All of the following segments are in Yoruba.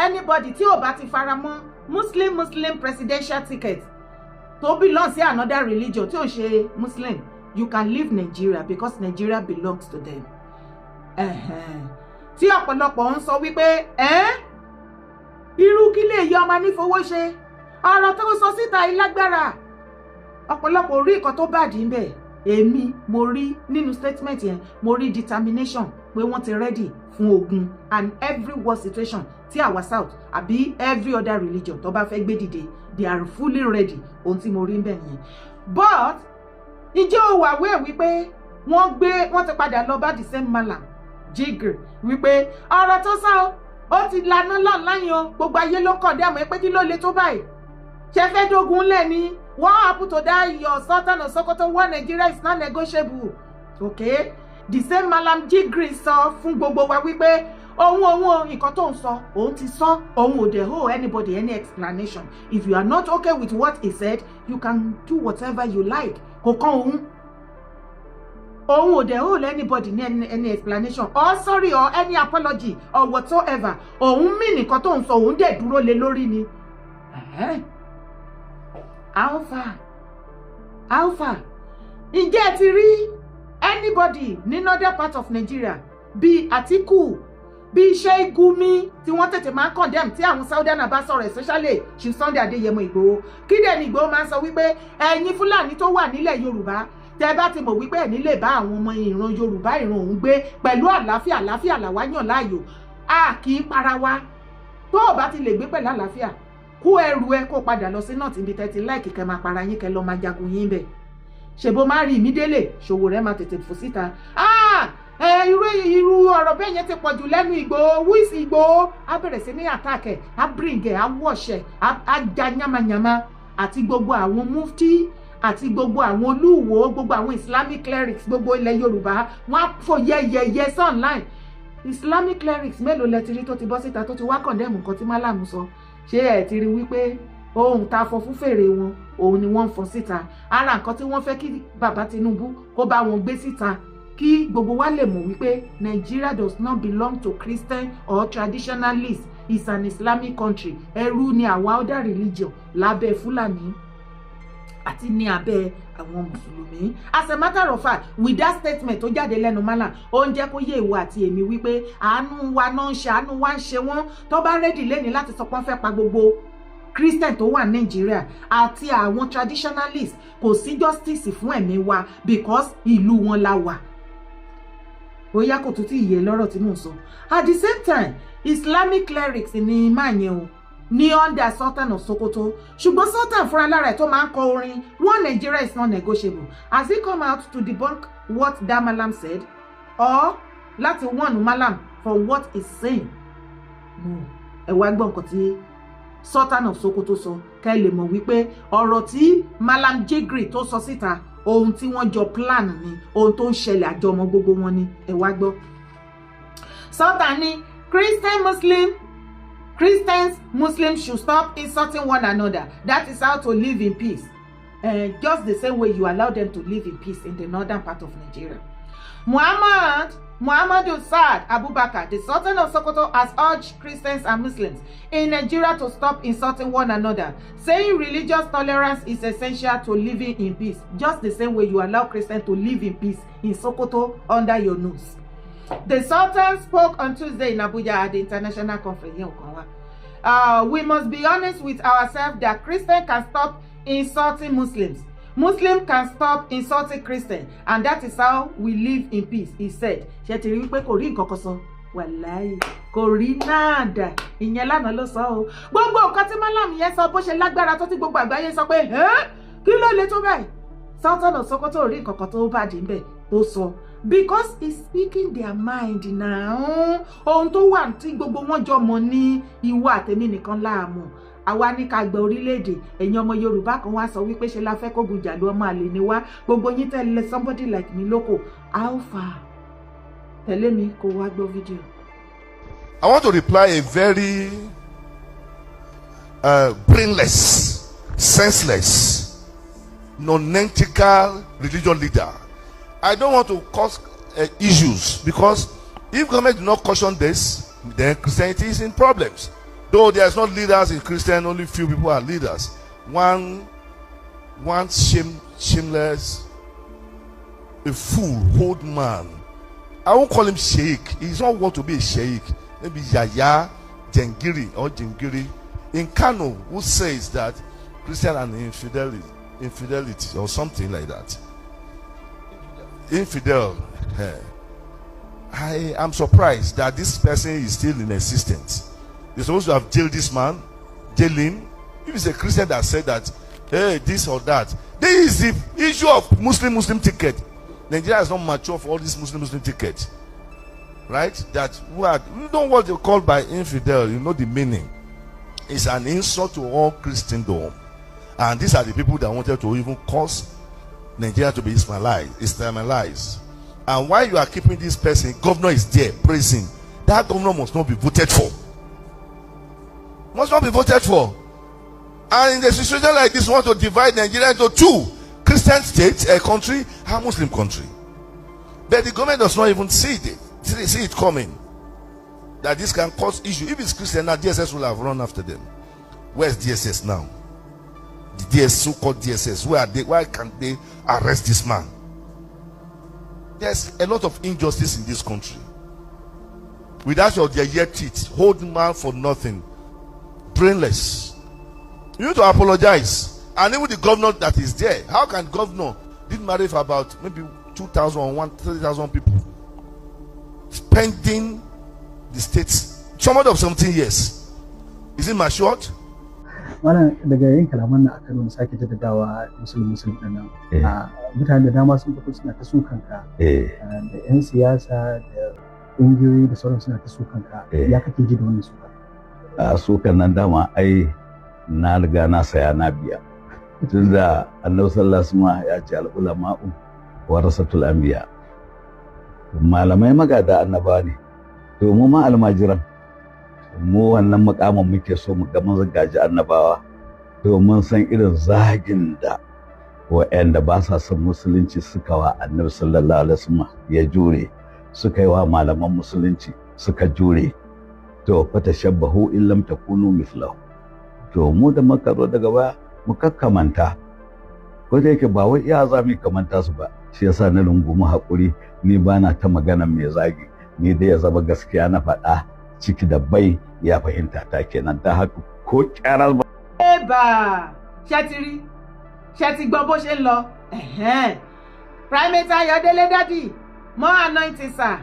anybody tí ò bá ti faramọ́ Muslim presidential ticket tó belong sí another religion tí ò ṣe Muslim, you can leave Nigeria because Nigeria belongs to them. Tí ọ̀pọ̀lọpọ̀ ń sọ wípé irú kí lè yọ ọmọ ní fowó ṣe, ọ̀rọ̀ tó sọ síta ilágbára, ọ̀pọ̀lọpọ̀ orí nǹkan tó bàdí ń bẹ̀. Èmi mo rí nínú statement yẹn, mo rí determination pé wọ́n ti ready fún ogun and every war situation tí àwa South àbí every other religion tó bá fẹ́ gbé dìde, they are fully ready. Ohun tí mo rí ń bẹ̀ nìyẹn. But ǹjẹ́ o wà wẹ́ wípé wọ́n ti padà lọ bá the same malam jigger wípé ọ̀rọ̀ tó sọ ó ti lànà lọ́nláyìn o, gbogbo ayé ló kàn dé àmọ́ pé kí ló le tó báyìí, ṣe fẹ́ dógun lẹ̀ ni. What happened to that your Sultan of Sokoto? One Nigeria is not negotiable. Okay? The same Malam Jigri sọ fún gbogbo wa wípé ohun nǹkan tó ń sọ, òun ti sọ, òun ò dẹ̀ hold anybody any explanation. If you are not okay with what he said, you can do whatever you like. Kò kàn òun ò dẹ̀ hold anybody any explanation or sorry or any apology or whatsoever. Òun mí nǹkan tó ń sọ, òun dẹ̀ dúró lé lórí ni. Alpha. Ǹjẹ́ ti rí anybody ní other part of Nigeria bí Atiku, bí Sheikh Gumi tí wọ́n tètè máa condemn tí àwọn Southern bá sọ̀rọ̀, especially Chief Sunday Adéyẹmọ Igboho. Kí dẹ̀ ni Igboho máa ń sọ wípé ẹ̀yin Fúlàní tó wà nílẹ̀ Yorùbá tẹ́ bá ti mọ̀ wípé ẹ̀ní lè bá àwọn ọmọ ìran Yorùbá ìran òun gbé pẹ̀lú àlàáfíà làwa yàn láàyò. A kì í para wa. Tó o bá ti lè gbé pẹ̀lú àlàáfíà, kó ẹrù ẹ kó padà lọ sí náà tí ibi tẹ́tí láìkì kẹ́ máa para yín kẹ́ lọ máa jagun yín bẹ̀. Ṣèbó máa rí ìmídélé ṣòwò rẹ̀ máa tètè fò síta. Irú ọ̀rọ̀ bẹ́ẹ̀ yẹn ti pọ̀jù lẹ́nu Ìgbòho. Who is Ìgbòho? Á bẹ̀rẹ̀ sí ní àtàkẹ́, á bíríngẹ̀, á wọ̀ṣẹ̀, á ja yamayama àti gbogbo àwọn mufti àti gbogbo àwọn olúwo, gbogbo àwọn Islamic clerics gbogbo ilẹ̀ Yorùbá wọ́n á fò yẹyẹyẹ online. Islamic clerics mélòó lẹ ti rí tó ti bọ́ síta tó ti wá kọ̀ndẹ́mù nǹkan tí Málàmù sọ? Ṣé ẹ ti rí wípé ohun tá fọ fún fèrè wọn òun ni wọ́n fọ síta? Ara nǹkan tí wọ́n fẹ́ kí bàbá Tinubu kó bá wọn gbé síta kí gbogbo wa lè mọ̀ wípé Nigeria does not belong to Christian or traditionalists. It's an Islamic country. Ẹrú ni àwa other religion lábẹ́ Fúlàní àti ní abẹ́ àwọn Mùsùlùmí. As a matter of fact, with that statement tó jáde lẹ́nu Malam, ó ń jẹ́ kó yé ìwọ àti èmi wípé àánú wa náà ń ṣe, àánú wa ń ṣe wọ́n tó bá ready lẹ́ni láti sọ pé wọ́n fẹ́ pa gbogbo Christian tó wà Nigeria àti àwọn traditionalists. Kò sí justice fún ẹ̀mí wa because ìlú wọn la wà. Bóyá kò tún tí ìyè lọ́rọ̀ tí mò ń sọ. At the same time, Islamic clerics ni máa yẹn o ní under Sultan of Sokoto. Ṣùgbọ́n Sultan fúnra lára ẹ̀ tó máa ń kọ orin one Nigeria is not negotiable. Has he come out to debunk what that Malam said or láti warn Malam for what he's saying? No. Ẹ wá gbọ́ nǹkan tí Sultan of Sokoto sọ ká lè mọ̀ wípé ọ̀rọ̀ tí Malam Jigri tó sọ síta ohun tí wọ́n jọ plan ni, ohun tó ń ṣẹlẹ̀ àjọmọ́ gbogbo wọn ni. Ẹ wá gbọ́. Sultan ní Christians, Muslims should stop insulting one another. That is how to live in peace. Just the same way you allow them to live in peace in the northern part of Nigeria. Muhammadu Saad Abubakar, the Sultan of Sokoto, has urged Christians and Muslims in Nigeria to stop insulting one another, saying religious tolerance is essential to living in peace, just the same way you allow Christians to live in peace in Sokoto under your nose. The Sultan spoke on Tuesday in Abuja at the international conference. We must be honest with ourselves that Christians can stop insulting Muslims. Muslims can stop insulting Christians, and that is how we live in peace, he said. Ṣé ti rí wípé kò rí nǹkan kan sọ? Wàláhì, kò rí nada. Ìyẹn lánàá ló sọ o. Gbogbo nǹkan tí Malam yẹn sọ bó ṣe lágbára tó tí gbogbo àgbáyé sọ pé kí ló lè tó báyìí? Sultan of Sokoto rí nǹkan kan tó bá dín bẹ́ẹ̀ tó sọ. Because he's speaking their mind now. Ohun tó wà tí gbogbo wọn jọ mọ̀ ní ìwà àtẹ̀mí nìkan láàmú. Àwa ní ká gba orílẹ̀-èdè, ẹ̀yin ọmọ Yorùbá kan wá sọ wípé ṣe la fẹ́ kógun jà lọ ọmọ àlè ni wá. Gbogbo yín tẹ̀lé somebody like me lóko. How far? Tẹ̀lé mi kó wá gbọ́ fídíò. I want to reply a very brainless, senseless, nonsensical religious leader. I don't want to cause issues because if government do not caution this, then Christianity is in problems. Though there's not leaders in Christian, only few people are leaders. One shameless, a fool, old man. I won't call him sheikh. He's not want to be a sheikh. Maybe Yaya Jengiri or Jengiri in Kano, who says that Christian and infidelity or something like that. Infidel. I am surprised that this person is still in existence. You're supposed to have jailed this man, jail him. If it's a Christian that said that, hey, this or that. This is the issue of Muslim ticket. Nigeria is not mature for all these Muslim tickets. Right? That you know what they call by infidel, you know the meaning. It's an insult to all Christendom. And these are the people that wanted to even cause Nigeria to be Islamized. And while you are keeping this person, governor is there praising. That governor must not be voted for. Must not be voted for. And in a situation like this, we want to divide Nigeria into two: Christian state, a country, and Muslim country. But the government does not even see it coming. That this can cause issue. If it's Christian, now DSS will have run after them. Where's DSS now? The so-called DSS, where are they? Why can't they arrest this man? There's a lot of injustice in this country. Without your teeth, hold man for nothing, brainless. You need to apologize. And even the governor that is there, how can governor did marry for about maybe 2,000 or 30,000 people, spending the states somewhat of 17 years? Is it matured? Wannan daga yin kalaman na aka nuna sake jaddadawa musulun din nan. Mutane da dama sun fito suna ta sukanka da 'yan siyasa da ƙungiyoyi da sauran suna ta sukanka. Ya kake ji da wannan sukan? Sukan nan dama ai na riga na saya na biya. Tunda Annabi sallallahu alaihi wasallam ya ce al-ulama'u warasatul anbiya. Malamai magada annaba ne. To mu ma almajiran mu wannan makaman muke so mu ga mun gaji annabawa, to mun san irin zagin da wa'anda ba sa son musulunci suka wa Annabi sallallahu alaihi wasallam ya jure, suka yi wa malaman musulunci suka jure. To fatashabbahu in lam takunu mithlahu. To mu da muka zo daga baya mu kakkamanta, ko da yake ba wai iya za mu kamanta su ba. Shi yasa na rungumi hakuri, ni bana ta magana mai zagi, ni dai ya zama gaskiya na faɗa ciki da bai ya fahimta ta kenan, ta haka ko kyarar ba. Eba ṣe ti gbọ́ bó ṣe ń lọ. Primate Ayọ̀délé dádì mọ́ anointing sir.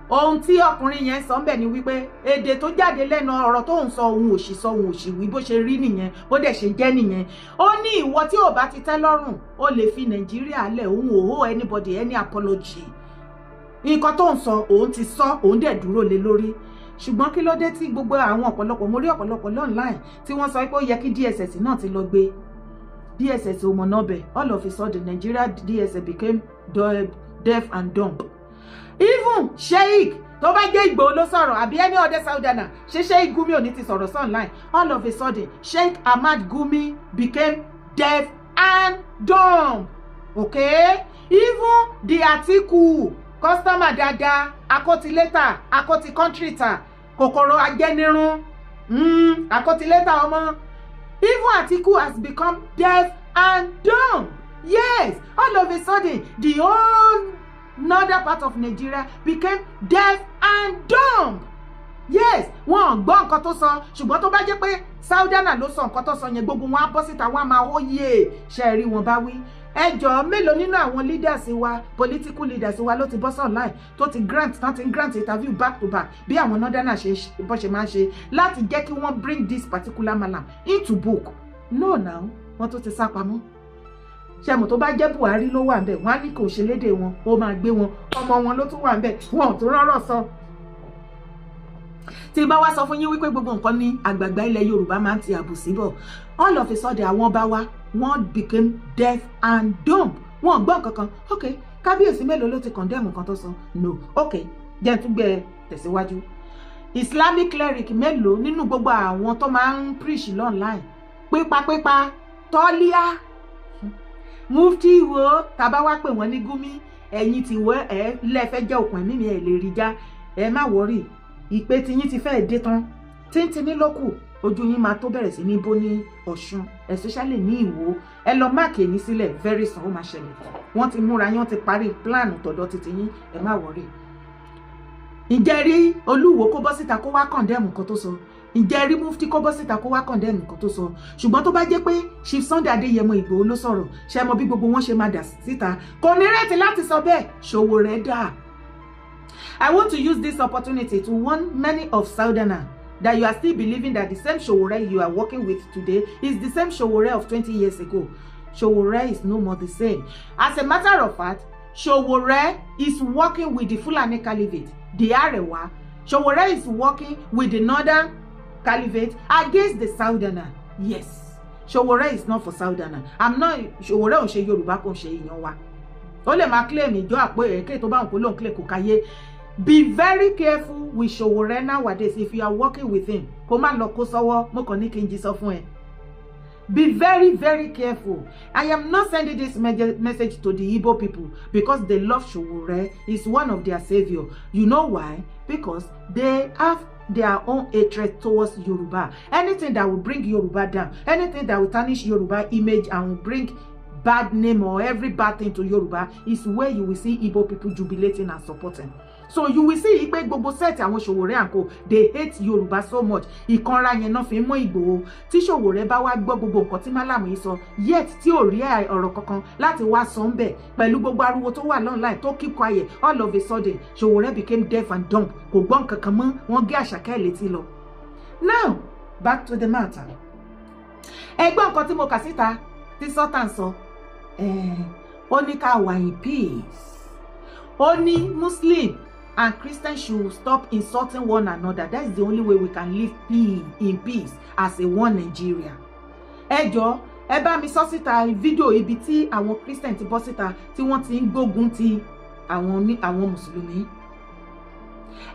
Ohun tí ọkùnrin yẹn sọ ńbẹ̀ ni wípé èdè tó jáde lẹ́nu ọ̀rọ̀ tó ń sọ òun ò sì sọ òun ò sì wí bó ṣe rí nìyẹn, bó dẹ̀ ṣe jẹ́ nìyẹn. Ó ní ìwọ tí ò bá ti tẹ́ lọ́rùn ó lè fi Nàìjíríà lẹ̀, òun ò owe anybody any apology. Nǹkan tó ń sọ òun ti sọ, òun dẹ̀ dúró lé lórí. Ṣùgbọ́n kí ló dé tí gbogbo àwọn ọ̀pọ̀lọpọ̀ mo rí ọ̀pọ̀lọpọ̀ online tí wọ́n sọ pé ó yẹ kí DSS náà ti lọ gbé. DSS ò mọ̀ náà bẹ̀. All of a sudden Nigeria DSS became deaf and dumb. Even Sheikh tó bá jẹ́ Igboho ló sọ̀rọ̀ àbí any other Southerner, ṣé Sheikh Gumi ò ní ti sọ̀rọ̀ sí online. All of a sudden Sheikh Ahmad Gumi became deaf and dumb. Okay? Even the Atiku customer dada, akotileta, akoti country ta, kokoro ajẹnirun, akotileta ọmọ. Even Atiku has become deaf and dumb. Yes, all of a sudden the whole northern part of Nigeria became deaf and dumb. Yes, wọ́n gbọ́ nǹkan tó sọ, ṣùgbọ́n tó bá jẹ́ pé Southerner ló sọ nǹkan tó sọ yẹn, gbogbo wọn á bọ́ síta, wọ́n á máa hóyè ṣe rí wọn bá wí. Ẹjọ́ mélòó nínú àwọn leaders wa, political leaders wa ló ti bọ́ online tó ti grant interview back to back bí àwọn Northern ṣe bó ṣe máa ń ṣe láti jẹ́ kí wọ́n bring this particular malam into book. No now, wọ́n tó ti sá pamọ́. Ṣẹ́mu tó bá jẹ́ Buhari ló wà ń bẹ̀, wọ́n á ní kò ṣe lédè wọn, ó máa gbé wọn, ọmọ wọn ló tún wà ń bẹ̀, wọn ò tó rọ́rọ̀ sọ. Tí bá wá sọ fún yín wípé gbogbo nǹkan ní àgbààgbà ilẹ̀ Yorùbá máa ń ti àbùsí bọ̀, all of a sudden àwọn bá wá wọ́n became deaf and dumb. Wọ́n gbọ́ kankan. Okay, kábíyèsí mélòó ló ti condemn nǹkan tó sọ? No. Okay, jẹ́ tún gbé tẹ̀síwájú. Islamic cleric mélòó nínú gbogbo àwọn tó máa ń preach online pípa tọ́líà mufti wo tàbá wá pè wọ́n ní Gumi, ẹ̀yin ti wọ́ ẹ̀ lẹ́fẹ́ jẹ́ òkun ẹ̀mí mi ẹ̀ lè rí já, ẹ má wọ́rì, ìpè tí yín ti fẹ́ dé tán, tíntìní ló kù, ojú yín máa tó bẹ̀rẹ̀ sí ní bó ní Ọ̀ṣun, especially ní Ìwó. Ẹ lọ máàkì èyí sílẹ̀, very soon ó máa ṣẹlẹ̀. Wọ́n ti múra yín, wọ́n ti parí plan tọ̀dọ̀ títí yín, ẹ má worry. Ǹjẹ́ rí Olúwo kó bọ́ síta kó wá condemn nǹkan tó sọ? Ǹjẹ́ rí Mufti kó bọ́ síta kó wá condemn nǹkan tó sọ? Ṣùgbọ́n tó bá jẹ́ pé Chief Sunday Adéyẹmọ Ìgbòho ló sọ̀rọ̀, ṣé mọ bí gbogbo wọn ṣe máa dà síta? Kò ní rètí láti sọ bẹ́ẹ̀, Sowore dà. I want to use this opportunity to warn many of Southerners that you are still believing that the same Sowore you are working with today is the same Sowore of 20 years ago. Sowore is no more the same. As a matter of fact, Sowore is working with the Fulani Caliphate, the Arewa. Sowore is working with the Northern Caliphate against the Southerner. Yes, Sowore is not for Southerner. I'm not Sowore ò ṣe Yorùbá kò ṣe èèyàn wa. Ó lè máa claim ìjọ àpò èké tó bá ń kó lóun claim kò káyé. Be very careful with Sowore nowadays if you are working with him. Kó má lọ kó sọ́wọ́, mo kàn ní kí n jí sọ fún ẹ. Be very, very careful. I am not sending this message to the Igbo people because they love Sowore. Is one of their savior. You know why? Because they have their own hatred towards Yoruba. Anything that will bring Yoruba down, anything that will tarnish Yoruba image and will bring bad name or every bad thing to Yoruba is where you will see Igbo people jubilating and supporting. So you will see pé gbogbo set àwọn Sowore and co, they hate Yoruba so much. Ìkanra yẹn náà fi mọ́ Ìgbòho. Tí Sowore bá wá gbọ́ gbogbo nǹkan tí Málàmù yìí sọ, yet tí ò rí ọ̀rọ̀ kankan láti wá sọ ńbẹ̀ pẹ̀lú gbogbo ariwo tó wà online tó keep quiet, all of a sudden Sowore became deaf and dumb. Kò gbọ́ nǹkan kan mọ́, wọ́n gé Àṣàkẹ́ létí lọ. Now, back to the matter. Ẹ gbọ́ nǹkan tí mo kà síta tí Sultan sọ. Ó ní ká wà in peace. Ó ní Muslim and Christians should stop insulting one another. That is the only way we can live in peace as a one Nigeria. Ẹ jọ̀ọ́, ẹ bá mi sọ síta fídíò ibi tí àwọn Christian ti bọ́ síta tí wọ́n ti ń gbógun ti àwọn Mùsùlùmí.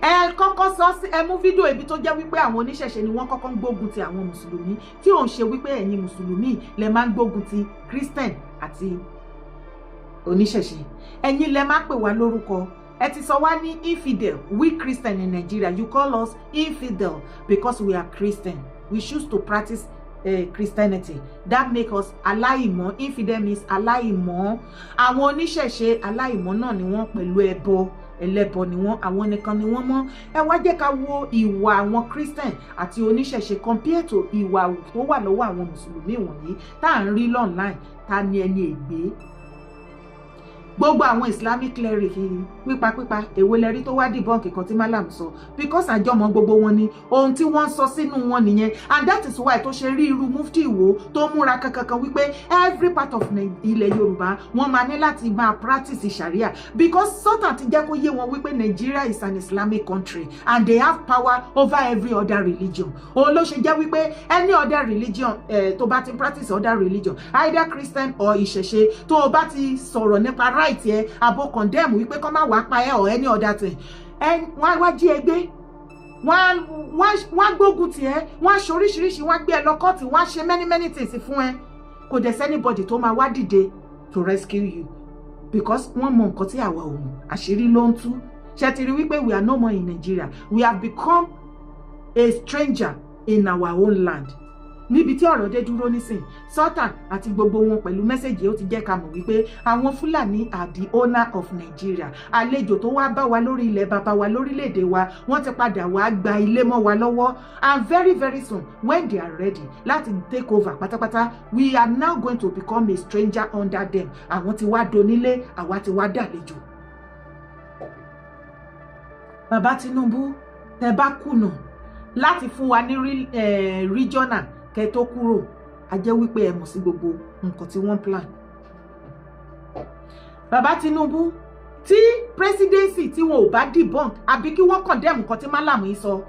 Ẹ kọ́kọ́ sọ sí ẹ mú fídíò ibi tó jẹ́ wípé àwọn oníṣẹ̀ṣe ni wọ́n kọ́kọ́ ń gbógun ti àwọn Mùsùlùmí tí ò ń ṣe wípé ẹ̀yin Mùsùlùmí lẹ máa ń gbógun ti Christian àti oníṣẹ̀ṣe. Ẹ̀yin lẹ máa pè wá lórúkọ. Ẹ ti sọ wá ní infidel. We Christian in Nigeria, you call us infidel because we are Christian. We choose to practice Christianity. That make us aláìmọ́. Infidel means aláìmọ́. Àwọn oníṣẹ̀ṣe aláìmọ́ náà ni wọ́n pẹ̀lú ẹbọ. Ẹlẹ́bọ ni wọ́n, àwọn nìkan ni wọ́n mọ́. Ẹ wá jẹ́ ká wo ìwà àwọn Christian àti oníṣẹ̀ṣe compare to ìwà tó wà lọ́wọ́ àwọn Mùsùlùmí wọ̀nyí tá à ń rí online. Ta ni ẹni ègbé? Gbogbo àwọn Islamic cleric pípapípa èwo lẹ́rí tó wá debunk kan tí Malam sọ because àjọmọ̀ gbogbo wọn ni ohun tí wọ́n sọ sínú wọn nìyẹn, and that is why tó ṣe rí irú Mufti Ìwó tó múra kankan wípé every part of ilẹ̀ Yorùbá wọ́n máa ní láti máa practice Sharia because Sultan ti jẹ́ kó yé wọn wípé Nigeria is an Islamic country and they have power over every other religion. Òun ló ṣe jẹ́ wípé any other religion tó bá ti practice other religion either Christian or Ìṣẹ̀ṣe tó bá ti sọ̀rọ̀ nípa right here abo condemn wípé kó má wá pa ẹ́ or any other thing wọ́n wá jí ẹgbẹ́ wọ́n gbógun tì ẹ́ wọ́n ṣe oríṣiríṣi wọ́n gbé ẹ lọ kọ́ọ̀tì wọ́n ṣe many things fún ẹ kò dẹ̀ sẹ́nibọ̀dì tó máa wá dìde to rescue you because wọ́n mọ nǹkan tí àwa ò mọ̀ àṣírí ló ń tú ṣe ti rí wípé we are no more in Nigeria, we have become a stranger in our own land. Níbi tí ọ̀rọ̀ dé dúró nísìn Sultan àti gbogbo wọn pẹ̀lú mẹ́sẹ̀jì ó ti jẹ́ ká mọ̀ wípé àwọn Fúlàní are the owner of Nigeria. Àlejò tó wá bá wa lórí ilẹ̀ bàbá wa lórílẹ̀‐èdè wa wọ́n ti padà wá gba ilé mọ́ wa lọ́wọ́, and very soon when they are ready láti take over pátápátá we are now going to become a stranger under them. Àwọn ti wá donílé, àwa ti wá dàlejò. Bàbá Tinubu tẹ́ bá kùnà láti fún wa ní regional kẹ́ tó kúrò a jẹ́ wípé ẹ mọ̀ sí gbogbo nǹkan tí wọ́n plan. Bàbá Tinubu tí presidency tí wọn ò bá debunk àbí kí wọ́n condemn nǹkan tí Malam yìí sọ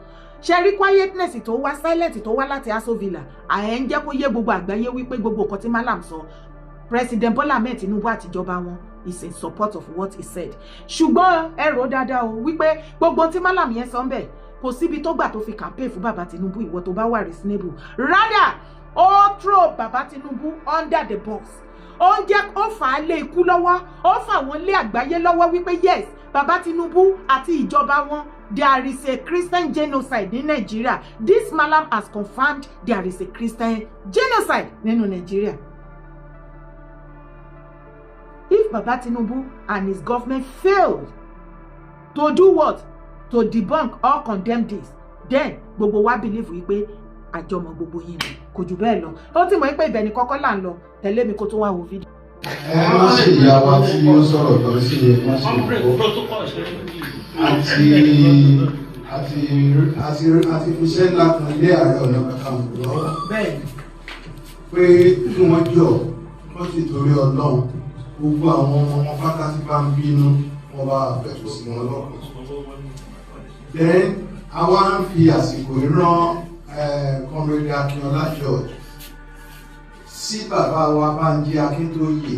ṣe rí quietness tó wá silent tó wá láti Aso Villa àyẹ̀ ń jẹ́ kó yé gbogbo àgbáyé wípé gbogbo nǹkan tí Malam sọ President Bola Ahmed Tinubu àtijọba wọn is in support of what he said. Ṣùgbọ́n ẹ rò dáadáa o wípé gbogbo tí Malam yẹn sọ ń bẹ̀ kò síbi tó gbà tó fi campaign fún bàbá Tinubu ìwọ tó bá wà reasonable, rather ó throw bàbá Tinubu under the bus. Ó ń jẹ́ ó fà á lé ikú lọ́wọ́, ó fà wọ́n lé àgbáyé lọ́wọ́ wípé yes, bàbá Tinubu àti ìjọba wọn, there is a Christian genocide in Nigeria. This malam has confirmed there is a Christian genocide in Nigeria. If Baba Tinubu and his government failed to do what? To debunk or condemn this, then gbogbo wa believe wípé àjọmọ̀ gbogbo yín ni kò jù bẹ́ẹ̀ lọ. Ó ti mọ̀ pé ibẹ̀ ni kọ́kọ́ là ń lọ, tẹ̀lé mi kó tó wá wo fídíò. Má ṣe ìyá wa tí ó sọ̀rọ̀ lọ sí ẹ má ṣe ìkó àti fiṣẹ́ ńlá kan ilé Ààrẹ Ọ̀nà Kakanfò lọ́wọ́ pé kí wọ́n jọ wọ́n sì torí Ọlọ́run gbogbo àwọn ọmọ wọn pátá tí bá ń bínú wọn bá bẹ̀rù sí wọn lọ́kàn. Then àwa ń fi àsìkò ìran Comrade Akínọlá George sí bàbá wa Bánjí Akíntóyè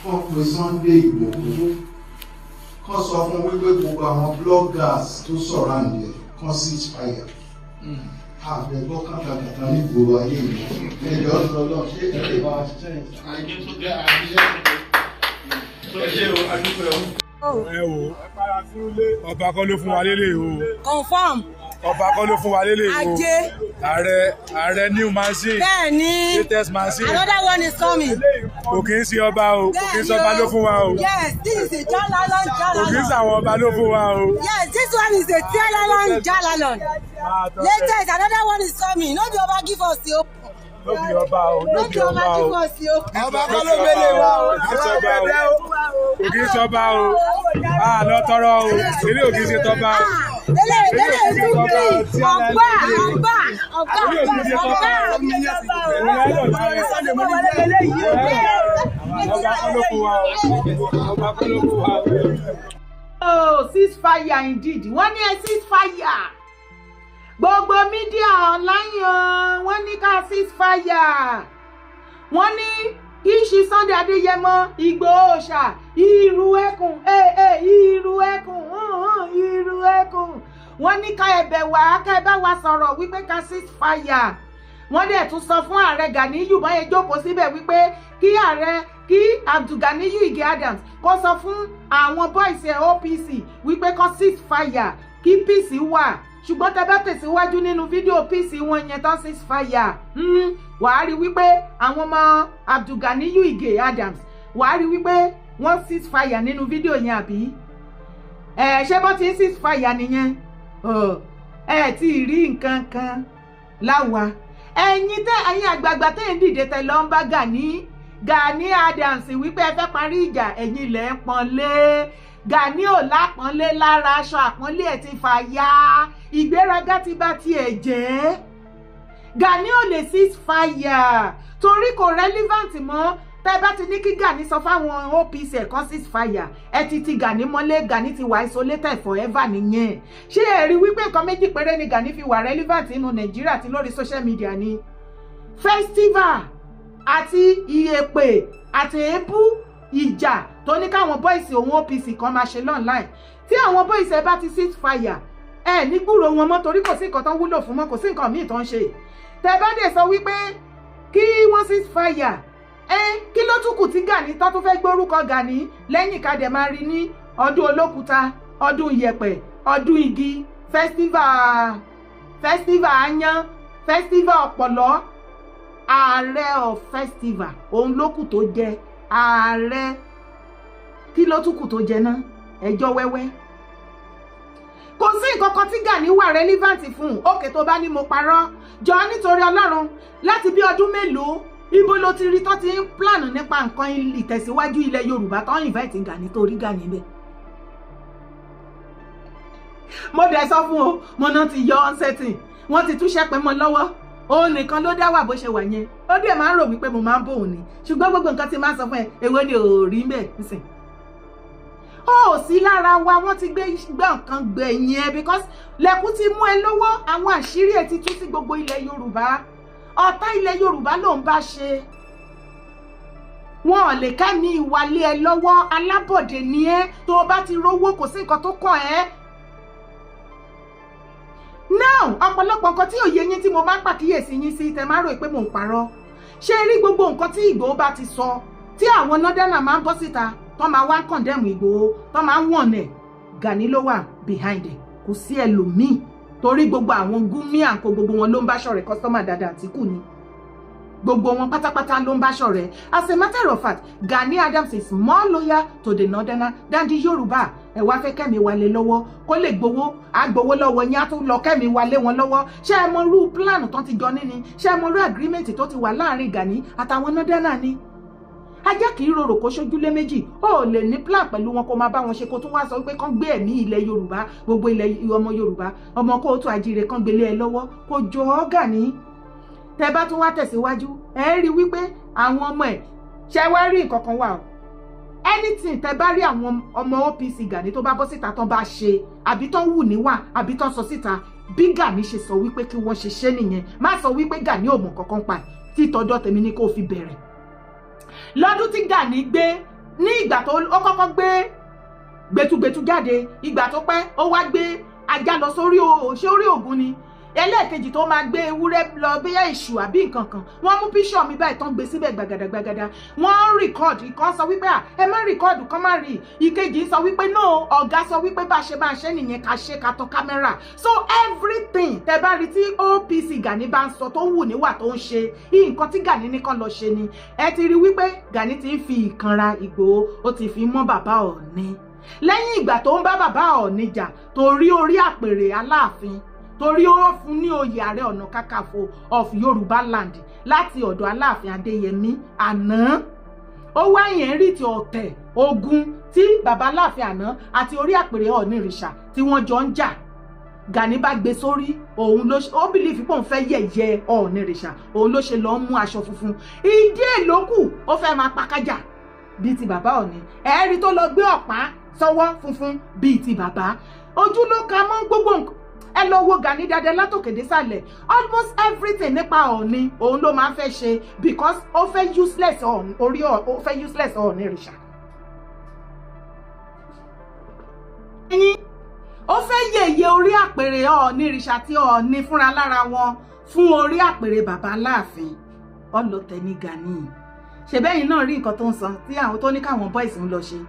kọ́ pé Sunday Igboho kọ́ sọ fún wípé gbogbo àwọn bloggers tó sọ̀rọ̀ àǹdí ẹ̀ kọ́ ceasefire. Àbẹ̀gbọ́ kàkàkàkà ní gbogbo ayé ìlú ẹjọ́ lọ́lọ́ ṣé ẹ̀rẹ́ bá wa ṣiṣẹ́ ẹ wo ọba kọ́ ló fún wa lélẹ̀ o. Confirm. Ọba kọ́ ló fún wa lélẹ̀ o. Ajé. Ààrẹ new machine. Bẹ́ẹ̀ni. Latest machine. Another one is coming. Kò kí ń ṣe ọba o. Kò kí ń ṣe ọba ló fún wa o. Yes, this is a jalalon. Kò kí ń ṣe àwọn ọba ló fún wa o. Yes, this one is a jalalon. Latest, another one is coming. No be ọba give us the open. No be ọba o. No be ọba give us the open. Ọba kọ́ ló mélé wa o. Kò kí ń ṣe ọba o. Lọ tọrọ o. Ilé ò kí ń ṣe tọba o. Oh, ceasefire indeed. Wọ́n ní ẹ ceasefire. Gbogbo media online wọ́n ní ká ceasefire. Wọ́n ní Iṣi Sunday Adéyẹmọ Ìgbòho ṣá ìrù ẹkùn ìrù ẹkùn ìrù ẹkùn. Wọ́n ní ká ẹ̀bẹ̀ wá ká ẹ bá wa sọ̀rọ̀ wípé ká ceasefire. Wọ́n dẹ̀ tún sọ fún ààrẹ Gani bọ́n yẹn jókòó síbẹ̀ wípé kí Abdulganiyu Ige Adams kó sọ fún àwọn boys OPC wípé kó ceasefire kí peace wà. Ṣùgbọ́n tẹ́ bá tẹ̀síwájú nínú fídíò peace wọn yẹn tán ceasefire. Wàá rí wípé àwọn ọmọ Abdulganiyu Ige Adams wàá rí wípé wọ́n ceasefire nínú fídíò yẹn àbí? Ṣé bọ́ ti ń ceasefire nìyẹn? Ti rí nǹkan kan láwa. Ẹ̀yin àgbààgbà tẹ́ ń dìde tẹ́ lọ ń bá Gani Adams wípé ẹ fẹ́ parí ìjà ẹ̀yin lẹ̀ ń pọ́nlé. Gani ò lápọ́nlé lára, aṣọ àpọ́nlé ẹ̀ ti fàya, ìgbéraga ti bá tiẹ̀ jẹ́. Gani ò lè ceasefire torí kò relevant mọ́. Tẹ́ bá ti ní kí Gani sọ fáwọn OPC ẹ̀kan ceasefire ẹ ti Gani mọ́lé. Gani ti wà isolated forever nìyẹn. Ṣé ẹ rí wípé nǹkan méjì péré ni Gani fi wà relevant nínú Nàìjíríà àti lórí social media ni festival àti ìyèpè àti èébú ìjà tó ní káwọn boys òun OPC kan máa ṣe online. Tí àwọn boys ẹ bá ti ceasefire ní gbúrò wọn mọ́ torí kò sí nǹkan tán wúlò fún mọ́, kò sí nǹkan míì tán ṣe. Tẹ́ bá dẹ̀ sọ wípé kí wọ́n ceasefire kí ló tún kù tí Gani tó tún fẹ́ gbórúkọ Gani lẹ́yìn ká dẹ̀ máa rí ní ọdún olókùúta, ọdún ìyẹ̀pẹ̀, ọdún igi, festival ayan, festival ọ̀pọ̀lọ́. Ààrẹ of festival òun ló kù tó jẹ ààrẹ. Kí ló tún kù tó jẹ náà? Ẹjọ́ wẹ́wẹ́. Kò sí nǹkan kan tí Gani wà relevant fún. Òkè tó bá ní mo parọ́ jọ nítorí Ọlọ́run láti bí ọdún mélòó ibo ló ti rí tó ti ń plan nípa nǹkan ìtẹ̀síwájú ilẹ̀ Yorùbá tó ń invite Gani torí Gani bẹ́ẹ̀. Mo dẹ̀ sọ fún o, mo náà ti yọ uncertain, wọ́n ti túṣẹ́ pẹ́ mọ́ lọ́wọ́. Òun nìkan ló dá wà bó ṣe wà yẹn. Ó dẹ̀ máa ń rò wípé mo máa ń bò òun ni. Ṣùgbọ́n gbogbo nǹkan tí máa ń sọ fún ẹ èwo ni ò rí bẹ́ẹ̀ nísìn. Ó sí lára wa, wọ́n ti gbé nǹkan gbẹ̀yìn ẹ because lẹ́kùn ti mú ẹ lọ́wọ́. Àwọn àṣírí ẹ ti tú sí gbogbo ilẹ̀ Yorùbá. Ọ̀tá ilẹ̀ Yorùbá ló ń bá ṣe. Wọn ò lè kẹ́mi ìwálé ẹ lọ́wọ́. Alábọ̀dé ni ẹ. Tó o bá ti rówó kò sí nǹkan tó kàn ẹ́. now ọ̀pọ̀lọpọ̀ nǹkan tí òye yín tí mo máa ń pàkíyèsí yín sí tẹ máa rò pé mò ń parọ́ ṣé rí gbogbo nǹkan tí Ìgbòho bá ti sọ tí àwọn northern máa ń bọ́ síta tó máa wá condemn Ìgbòho tó máa ń wọ̀n ẹ̀ Gani ló wà behind ẹ̀ kò sí ẹlòmíì torí gbogbo àwọn Gumi àǹkó gbogbo wọn ló ń bá ṣọ̀rẹ́ customer dáadáa Àtíkù ni gbogbo wọn pátápátá ló ń bá ṣọ̀rẹ́. As a matter of fact, Gani Adams is more loyal to the northerner than the Yorùbá. Ẹ wá fẹ́ Kẹ́mi Wálé lọ́wọ́ kó lè gbowó agbowó lọ́wọ́ yín á tún lọ Kẹ́mi Wálé wọn lọ́wọ́. Ṣé ẹ mọ irú plan tó ti jọ níní? Ṣé ẹ mọ irú agreement tó ti wà láàrin Gani àtàwọn northerner ni? Ajá kì í rorò kó ṣojúlé méjì ó lè ní plan pẹ̀lú wọn kó máa bá wọn ṣe kó tún wá sọ pé kán gbé ẹ̀mí ilẹ̀ Yorùbá gbogbo ilẹ̀ ọmọ Yorùbá ọmọ kóòtù àjíire kán gbélé ẹ lọ́wọ́ kó jọ ọ́ Gani. Tẹ́ bá tún wá tẹ̀síwájú ẹ rí wípé àwọn ọmọ ẹ̀ ṣe wá rí nǹkan kan wà o anything tẹ́ bá rí àwọn ọmọ OPC Gani tó bá bọ́ síta tán bá ṣe àbí tán wù níwà àbí tán sọ síta bí Gani ṣe sọ wípé kí wọ́n ṣe nìyẹn má sọ wípé Gani ò mọ̀ kankan pa tí tọdọ́ tèmi ní kó fi bẹ̀rẹ̀. Lọ́dún tí Gani gbé ní ìgbà tó ó kọ́kọ́ gbé gbẹtugbẹtu jáde ìgbà tó pẹ́ ó wá gbé ajá lọ sórí Ògún ni ẹlẹ́ẹ̀kejì tó máa gbé ewúrẹ́ lọ bíyà ìṣù àbí nǹkan kan wọ́n mú píṣọ̀ mi báyìí tán gbé síbẹ̀ gbàgàdàgbàgàdà wọ́n rìkọ́ọ̀dù ìkan sọ wípé ẹ má rìkọ́ọ̀dù kan má rí ìkejì sọ wípé no ọ̀gá sọ wípé bá a ṣe nìyẹn ká ṣe ká tán kámẹ́rà so everything tẹ bá rí tí OPC Gani bá ń sọ tó wù níwà tó ń ṣe nǹkan tí Gani nìkan lọ ṣe ni ẹ ti rí wípé Gani ti ń fi ìkanra Ìgbòho ó ti fi mọ́ bàbá Ọọ̀ni lẹ́yìn ìgbà tó ń bá bàbá Ọọ̀ni jà torí orí àpèrè Aláàfin torí ó fún ní oyè Ààrẹ Ọ̀nà Kakanfò of Yorùbá land láti ọ̀dọ̀ Aláàfin Adéyẹmí àná ó wá yẹn rí ti ọ̀tẹ̀ ogun tí bàbá Aláàfin àná àti orí àpèrè Ọ̀nìrìṣà tí wọ́n jọ ń jà Gani bá gbé sórí òun ló ó bìlífì pé òun fẹ́ yẹ̀yẹ́ Ọ̀nìrìṣà òun ló ṣe lọ mú aṣọ funfun ìdí èlòkù ó fẹ́ máa pakájà bíi ti bàbá Ọọ̀ni ẹ̀ẹ́rì tó lọ gbé ọ̀pá sọ́wọ́ funfun bíi ti bàbá ojú ló ka mọ́ gbogbo nǹkan ẹ lọ wo Gani dáadáa látòkè désàlẹ̀ almost everything nípa Ọọ̀ni òun ló máa fẹ́ ṣe because ó fẹ́ useless Ọ̀nìrìṣà. ó fẹ́ yẹ̀yẹ́ orí àpèrè Ọ̀nìrìṣà tí Ọọ̀ni fúnra lára wọn fún orí àpèrè bàbá Aláàfin ọlọ́tẹ̀ ní Gani ṣèbẹ́yìn náà rí nǹkan tó ń sọ tí àwọn tó ní káwọn boys ń lọ ṣe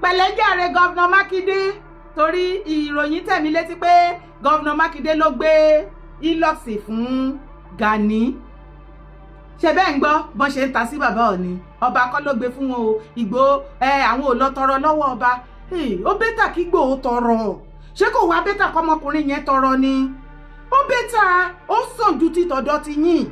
pẹ̀lẹ́jàre gọ́vnà Mákindé torí ìròyìn tẹ̀mí létí pé gọ́vnà Mákindé ló gbé ìlọ́ọ̀sì fún Gani ṣèbẹ́ ń gbọ́ bọ́n ṣe ń ta sí bàbá Ọọ̀ni ọba kọ́ ló gbé fún wọn o Ìgbòho àwọn ò lọ tọrọ lọ́wọ́ ọba ó bẹ́tà kí Ìgbòho tọrọ ṣé kò wá bẹ́tà kọ́mọkùnrin yẹn tọrọ ni ó bẹ́tà ó sàn ju títọ̀dọ̀ ti yìn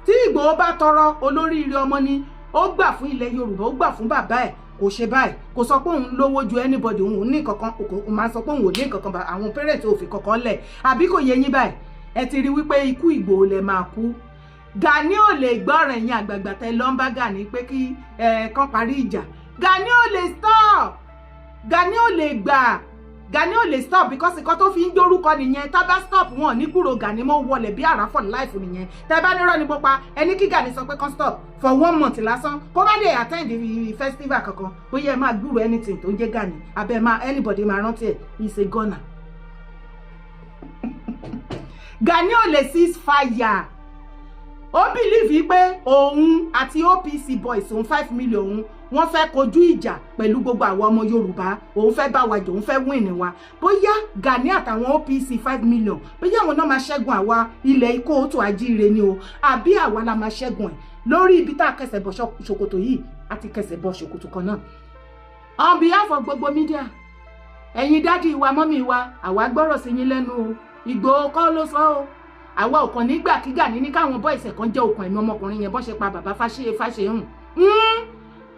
tí Ìgbòho bá tọrọ olóríire ọmọ ni ó gbà fún ilẹ̀ Yorùbá ó gbà fún bàbá ẹ̀ kò ṣe báyìí kò sọ pé òun lówó ju anybody òun ní kankan òun máa sọ pé òun ò ní kankan bá àwọn parents ò fi kankan lẹ̀ àbí kò yẹ yín báyìí ẹ ti rí wípé ikú Ìgbòho lẹ máa kú Gani ò lè gbọ́ràn ẹ̀yìn àgbààgbà tẹ lọ ń bá Gani pé kí kán parí ìjà Gani ò lè stop Gani ò lè gbà Gani ò lè stop because nǹkan tó fi ń dórúkọ nìyẹn tá bá stop wọn ní kúrò Gani mọ́ wọlé bí àrá for life nìyẹn tẹ́ bá nírọ́ ni mo pa ẹni kí Gani sọ pé kán stop for 1 month lásán kó má lè attend the festival kankan bóyá ẹ máa gbúrò anything tó ń jẹ́ Gani abẹ́ máa anybody máa rántí ẹ̀ is a gunner. Gani ò lè cease fire ó bìlíìfì pé òun àti OPC boys òun 5 million òun wọ́n fẹ́ kojú ìjà pẹ̀lú gbogbo àwọn ọmọ Yorùbá òun fẹ́ bá wa jà òun fẹ́ win wa bóyá Gani àtàwọn OPC 5 million bóyá àwọn náà máa ṣẹ́gun àwa ilẹ̀ ikó tó ajíire ni o àbí àwa la máa ṣẹ́gun ẹ̀ lórí ibi tá a kẹsẹ̀ bọ̀ ṣòkòtò yìí àti kẹsẹ̀ bọ̀ ṣòkòtò kan náà. On behalf of gbogbo media ẹ̀yin dádì wa mọ́mì wa àwa gbọ́rọ̀ sí yín lẹ́nu o Ìgbòho kọ́ ló sọ o àwa ò kàn nígbà kí Gani ní káwọn boys kan jẹ́ okùn ẹ̀mí ọmọkùnrin yẹn bọ́ ṣe pa bàbá Fáṣẹ̀hùn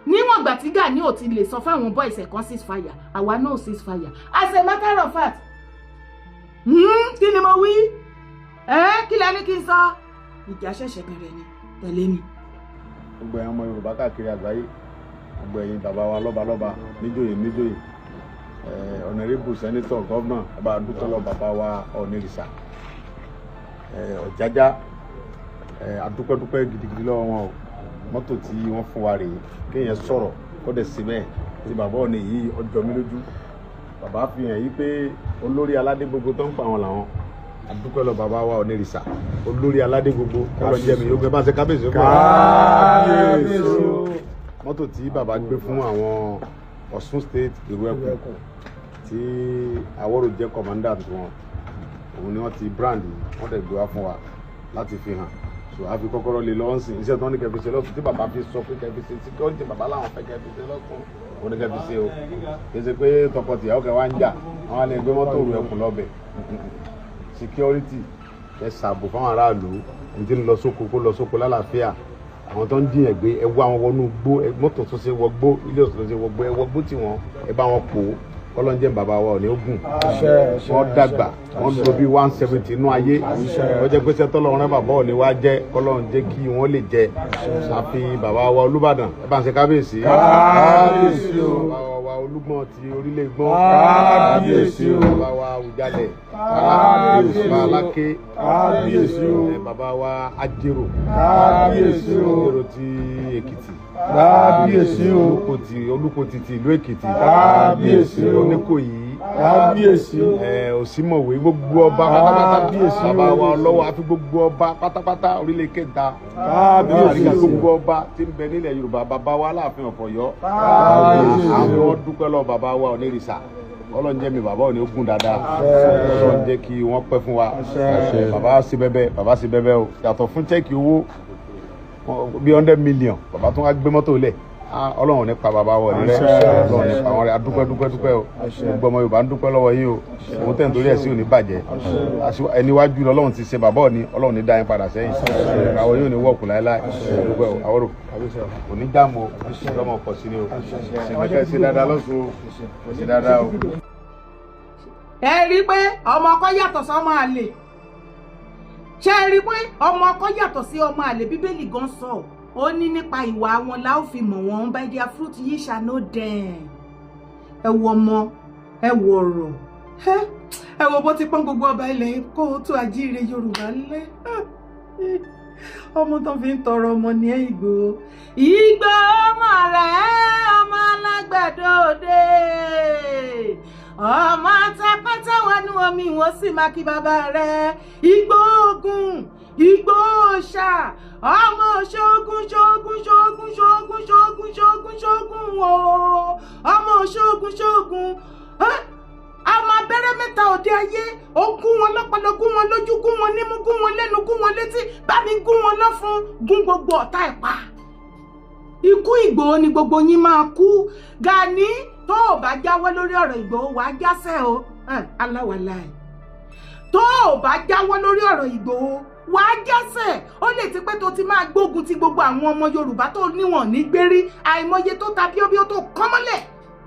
níwọ̀n ìgbà tí Gani ò ti lè sọ fáwọn boys kan ceasefire àwa náà ceasefire as a matter of fact kí ni mo wí kí lẹ́ni kí n sọ ìjà ṣẹ̀ṣẹ̀ bẹ̀rẹ̀ ni tẹ̀lé mi. gbogbo ẹ̀yin ọmọ Yorùbá káàkiri àgbáyé gbogbo ẹ̀yin bàbá wa lọ́balọ́ba níjòyè honorable senator governor bàbá adúpẹ́lọ́ bàbá wa Ọ̀nìrìṣà Ọ̀jájá adúpẹ́dúpẹ́ gidigidi lọ́wọ́ wọn o mọ́tò tí wọ́n fún wa rèé kéèyàn sọ̀rọ̀ kó dẹ̀ sí bẹ́ẹ̀ tí bàbá Ọọ̀ni yìí ọjọ́ mi lójú bàbá fi hàn yí pé olórí aládé gbogbo tó ń pa àwọn làwọn adúpẹ́ lọ bàbá wa onírìṣà olórí aládé gbogbo kọ́lọ́ jẹ́ mi yóò bá ṣe kábíyèsí fún mọ́tò tí bàbá gbé fún àwọn Ọ̀ṣun state ìrú ẹ̀kún tí Àwòrò jẹ́ commandant wọn òun ni wọ́n ti brand wọ́n dẹ̀ gbé wá fún wa láti fi hàn so a fi kọ́kọ́rọ́ lé lọ́wọ́ sí iṣẹ́ tó ní kẹfì ṣe lọ́sùn tí bàbá fi sọ pé kẹfì ṣe security bàbá làwọn fẹ́ kẹfì ṣe lọ́sùn òun ní kẹfì ṣe o kì í ṣe pé tọkọtìyàwó kẹ wá ń jà àwọn àlẹ gbé mọ́tò rú ẹkùn lọ́bẹ̀ security ẹ ṣàbò fáwọn aráàlú ẹni tí ń lọ sóko kó lọ sóko lálàáfíà àwọn tó ń dìyàn gbé ẹ wá wọn wọnú gbó mọ́tò tó ṣe wọgbó ilé ọ̀sán tó ṣe wọgbó ẹ wọgbó tí wọn ẹ bá wọn pò ó kọlọ́njẹ́ bàbá wa ò ní ogun wọ́n dàgbà wọ́n lò bí 170 inú ayé wọ́n jẹ́ pé sẹ́tọ́ lọ́rùn bàbá ò ní wá jẹ́ kọlọ́njẹ́ kí wọ́n lè jẹ́ àfi bàbá wa Olúbàdàn ẹ bá ń ṣe kábíyèsí bàbá wa Olúgbọ̀n ti orílẹ̀ Ìgbọ̀n kábíyèsí bàbá wa Àwùjalẹ̀ bàbá Aláké bàbá wa Ajérò Ajérò ti Èkìtì kábíyèsí Olúkòtì ti ìlú Èkìtì kábíyèsí Oníkòyí kábíyèsí Òsímọ̀wé gbogbo ọba pátápátá bàbá wa Ọlọ́wọ̀ àfi gbogbo ọba pátápátá orílẹ̀ kẹta kábíyèsí gbogbo ọba tí ń bẹ nílẹ̀ Yorùbá bàbá wa Aláàfin of Ọ̀yọ́ àwọn dúpẹ́ lọ bàbá wa Onírìṣà Ọlọ́run jẹ́ mi bàbá ò ní ogun dáadáa Ọlọ́run jẹ́ kí wọ́n pẹ́ fún wa bàbá sí bẹ́bẹ́ o yàtọ̀ fún chẹ́ẹ̀kì owó bí 100 million bàbá tó wá gbé mọ́tò lẹ̀ Ọlọ́run ní pa bàbá wọ̀ ní rẹ̀ Ọlọ́run ní pa wọn rẹ̀ adúpẹ́ o gbogbo ọmọ Yorùbá ń dúpẹ́ lọ́wọ́ yín o òun tẹ̀ nítorí ẹ̀ sí òní bàjẹ́ ẹni wájú Ọlọ́run ti ṣe bàbá òní Ọlọ́run ní dá yín padà sẹ́yìn àwọn yóò ní wọ́ọ̀kù láéláé adúpẹ́ o Àwòrò òní dààmú o lọ́mọ pọ̀ sí ni o ṣe dáadáa lọ́sùn o ṣe dáadáa o. ẹ rí i pé ọmọ ọkọ yàtọ̀ sọ́mọ àlè ṣe rí i pé ọmọ ọkọ yàtọ̀ sí ọmọ àlè Bíbélì gan sọ ó ní nípa ìwà wọn la ó fi mọ̀ wọ́n by their fruit ye shall know them. ẹ wo ọmọ ẹ wo ọ̀rọ̀ ẹ wo bó ti pọ́n gbogbo ọba ilẹ̀ kó o tó àjíire Yorùbá lẹ́ ọmọ tó fi ń tọrọ ọmọ ní Ìgbòho ọmọ rẹ̀ ọmọ alágbàdo òde ọmọ atapẹ́tẹ́ wọnú omi wọ́n sì máa kí bàbá rẹ̀ Ìgbóògùn Ìgbóòṣà ọmọ ṣógun o ọmọ ṣógun ọmọ abẹ́rẹ́ mẹ́ta òde ayé ó gún wọn lọ́pọlọ gún wọn lójú gún wọn nímú gún wọn lẹ́nu gún wọn létí bá mi gún wọn lọ́fun gún gbogbo ọ̀tá ẹ̀ pa ikú Ìgbòho ni gbogbo yín máa kú Gani tó o bá jáwọ́ lórí ọ̀rọ̀ Ìgbòho wàá jásẹ̀ o aláwàlá ẹ̀ tó o bá jáwọ́ lórí ọ̀rọ̀ Ìgbòho wàá jásẹ̀ ó lè ti pé tó ti máa gbógun ti gbogbo àwọn ọmọ Yorùbá tó níwọ̀n ní gbérí àìmọye tó ta bíóbíó tó kọ́mọ́lẹ̀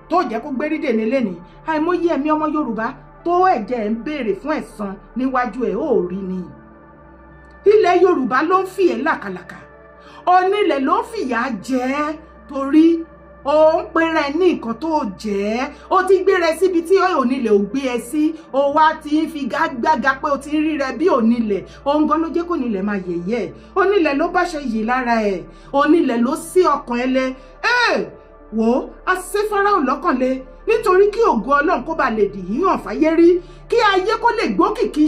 tó jẹ́ kó gbérí dèní lẹ́ni àìmọye ẹ̀mí ọmọ Yorùbá tó ẹ̀jẹ̀ ń béèrè fún ẹ̀san níwájú ẹ̀ ó rí ni ilẹ̀ Yorùbá ló ń fìyẹ́ làkàlàkà onílẹ̀ ló ń fìyà jẹ ẹ́ torí ó ń pera ẹ ní nǹkan tó jẹ́ ó ti gbéra ẹ síbi tí onílẹ̀ ò gbé ẹ sí ó wá ti ń fi gágbága pé ó ti ń rí rẹ bí onílẹ̀ òun gan ló jẹ́ kó onílẹ̀ máa yẹ̀yẹ́ onílẹ̀ ló bá ṣe yìí lára ẹ̀ onílẹ̀ ló sí ọkàn ẹ lẹ wò ó àṣẹ Fáráò lọ́kàn lé nítorí kí ògo Ọlọ́run kó ba lè dì yíyàn fáyé rí kí ayé kó lè gbókìkí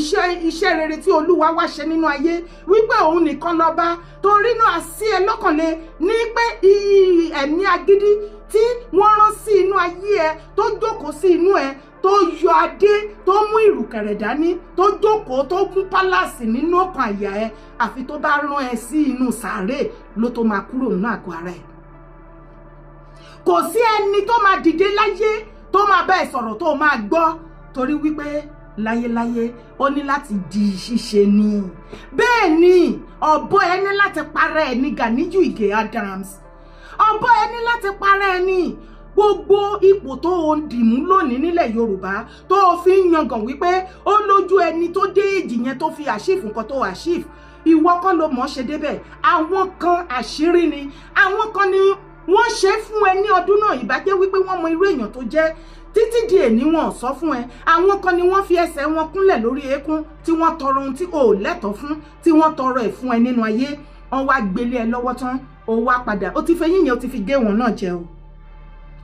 iṣẹ́ rere tí Olúwa wá ṣe nínú ayé wípé òun nìkan lọ́ba torí náà sí ẹ lọ́kàn lé ní pé ẹ̀mí agídí tí wọ́n rán sí inú ayé ẹ tó jókòó sí inú ẹ tó yọ adé tó mú ìrùkẹ̀rẹ̀ dání tó jókòó tó kún pálásì nínú ọkàn àyà ẹ àfi tó bá rán ẹ sí inú sàárè ló tó máa kúrò nínú àgọ́ ara ẹ kò sí ẹni tó máa dìde láyé tó máa bá ẹ sọ̀rọ̀ tó máa gbọ́ torí wípé láyéláyé ó ní láti di ṣíṣe ni bẹ́ẹ̀ ni ọ̀bọ ẹ ní láti para ẹ ní Ganiyu Ige Adams ọ̀bọ ẹ ní láti para ẹ ní gbogbo ipò tó ń dìmú lónìí nílẹ̀ Yorùbá tó fi ń yangàn wípé ó lójú ẹni tó dé èjì yẹn tó fi àṣìfù nǹkan tó àṣìfù ìwọ kọ́ ló mọ̀ ṣe débẹ̀ àwọn kan àṣírí ni àwọn kan ni wọ́n ṣe fún ẹ ní ọdún náà ìbàjẹ́ wípé wọ́n mọ irú èèyàn tó jẹ́ títí di èní wọn sọ fún ẹ àwọn kan ni wọ́n fi ẹsẹ̀ wọn kúnlẹ̀ lórí eékún tí wọ́n tọrọ ohun tí o ò lẹ́tọ̀ọ́ fún tí wọ́n tọrọ ẹ̀ fún ẹ nínú ayé wọ́n wá gbélé ẹ lọ́wọ́ tán ó wá padà ó ti fẹ́ yíyan ó ti fi gé wọn náà jẹ o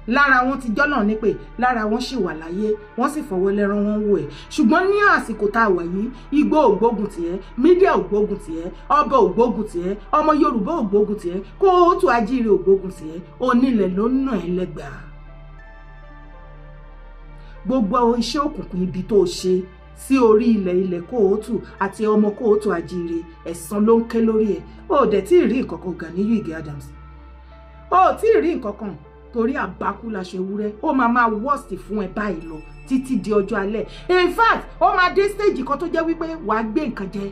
lára wọn ti jọ́nà ní pé lára wọn sì wà láyé wọ́n sì fọwọ́ lẹ́ran wọn wò ẹ̀ ṣùgbọ́n ní àsìkò tá a wà yìí igbó ò gbógun tiẹ̀ mídíà ò gbógun tiẹ̀ ọba ò gbógun tiẹ̀ ọmọ Yorùbá ò gbógun tiẹ̀ kóòtù ajíire ò gbógun tiẹ̀ onílẹ̀ ló ń nà ẹ́ lẹ́gbàá gbogbo iṣẹ́ òkùnkùn ibi tó ṣe sí orí ilẹ̀ kóòtù àti ọmọ kóòtù ajíire ẹ̀san ló ń ké lórí ẹ̀ ó dẹ̀ tí ì rí nǹkan kan Gani Ige Adams ó tí ì rí nǹkan kan torí àbákú laṣọ ewúrẹ́ ó máa worst fún ẹ báyìí lọ títí di ọjọ́ alẹ́ in fact ó máa dé stage kan tó jẹ́ wípé wàá gbé nǹkan jẹ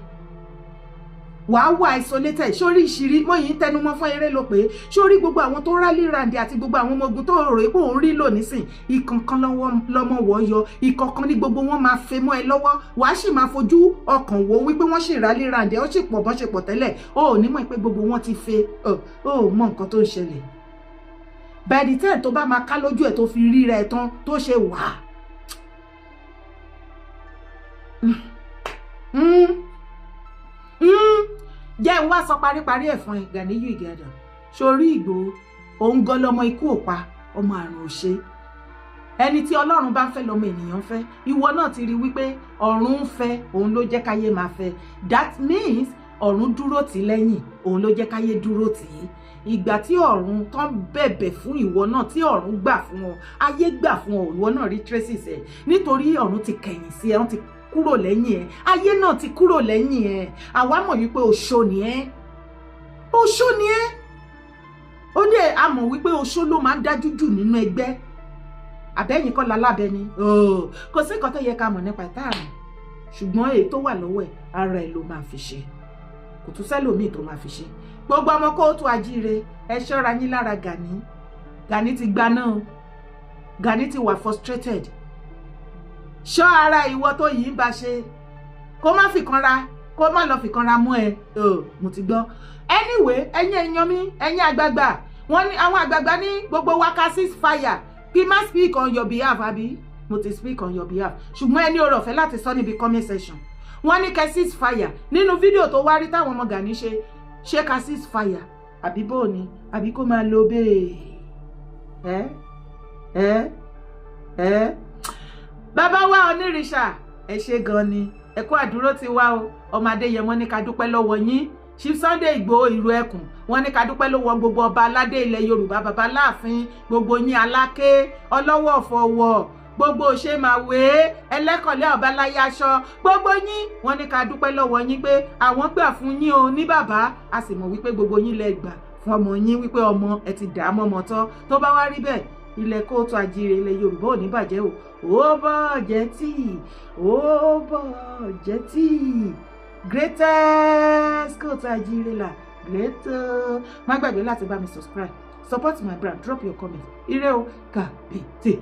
wàá wà isolated sórí ìṣirí mo yìí tẹnumọ́ fún eré ló pé sórí gbogbo àwọn tó rálí ràǹdì àti gbogbo àwọn ọmọ ogun tó rò pé òun rí lò nísìn ìkankan lọ́mọ wọ́ yọ ìkankan ní gbogbo wọn máa fẹ́ mọ́ ẹ lọ́wọ́ wàá sì máa fojú ọkàn wò wípé wọ́n sì rálí ràǹdì ó sì pọ̀ bọ́n ṣe pọ̀ tẹ́lẹ̀ ó ní mọ̀ pé gbogbo wọn ti fẹ́ ó mọ nǹkan tó ń ṣẹlẹ̀ by the time tó bá máa ká lójú ẹ̀ tó fi ríra ẹ̀ tán tó ṣe wà jẹ́ ń wá sọ paríparí ẹ̀ fún ẹ Gani Ige Adams sórí Ìgbòho òun gan lọmọ ikú òpa ọmọ àrùn òṣè ẹni tí Ọlọ́run bá ń fẹ́ lọmọ ènìyàn fẹ́ ìwọ náà ti rí wípé ọ̀run ń fẹ́ òun ló jẹ́ káyé máa fẹ́ that means ọ̀run dúró tì lẹ́yìn òun ló jẹ́ káyé dúró tì í ìgbà tí ọ̀run tán bẹ̀bẹ̀ fún ìwọ náà tí ọ̀run gbà fún ọ ayé gbà fún ọ ìwọ náà rí traces ẹ̀ nítorí ọ̀run ti kẹ̀yìn sí ẹ wọ́n ti kúrò lẹ́yìn ẹ̀ ayé náà ti kúrò lẹ́yìn ẹ̀ àwa mọ̀ wípé oṣó ni ẹ́ ó dẹ̀ a mọ̀ wípé oṣó ló máa ń dájú jù nínú ẹgbẹ́ àbẹ́yìn kọ́ lalábẹ́ ni kò sí nǹkan tó yẹ ká mọ̀ nípa ìtaàmù ṣùgbọ́n èyí tó wà lọ́wọ́ ẹ̀ ara ẹ̀ ló máa fi ṣe kò tún sẹ́lòmíì tó máa fi ṣe gbogbo ọmọ kóòtù ajíire ẹ ṣọ́ra yín lára Gani ti gba náà Gani ti wà frustrated ṣọ́ ara ìwọ tó yìí ń bá ṣe kó má lọ fìkanra mú ẹ mo ti gbọ́ anyway ẹ̀yin èèyàn mi ẹ̀yin àgbààgbà wọ́n ní àwọn àgbààgbà ní gbogbo wákà ceasefire kí má speak on your behalf àbí mo ti speak on your behalf ṣùgbọ́n ẹni ọ̀rọ̀ fẹ́ láti sọ níbi comment section wọ́n ní kẹ́ ceasefire nínú fídíò tó wá rí táwọn ọmọ Gani ṣe ká ceasefire àbí bó ni àbí kó máa lo bẹ́ẹ̀ bàbá wa onírìṣà ẹ ṣé gan ni ẹ kú àdúró ti wá o ọmọ Adéyẹmọ ní ká dúpẹ́ lọ́wọ́ yín Chief Sunday Igboho ìlú ẹkùn wọ́n ní ká dúpẹ́ lọ́wọ́ gbogbo ọba aládé ilẹ̀ Yorùbá bàbá láàfin gbogbo yín aláké ọlọ́wọ́ ọ̀fọ̀wọ̀ gbogbo ṣe máa wé ẹlẹ́kọ̀ọ́lẹ́ ọ̀báláyé aṣọ gbogbo yín wọ́n ní ká dúpẹ́ lọ́wọ́ yín pé àwọn gbà fún yín o ní bàbá a sì mọ̀ wípé gbogbo yín lẹ gbà fún ọmọ yín wípé ọmọ ẹ ti dà á mọ́mọ́ tán tó bá wá rí bẹ́ẹ̀ ilẹ̀ kóòtù ajíire ilẹ̀ Yorùbá ò ní bàjẹ́ o ó bọ̀ jẹ́ tí greatest kóòtù ajíire là greater má gbàgbé láti bá mi subscribe support my brand drop your comment ire o kàbètè.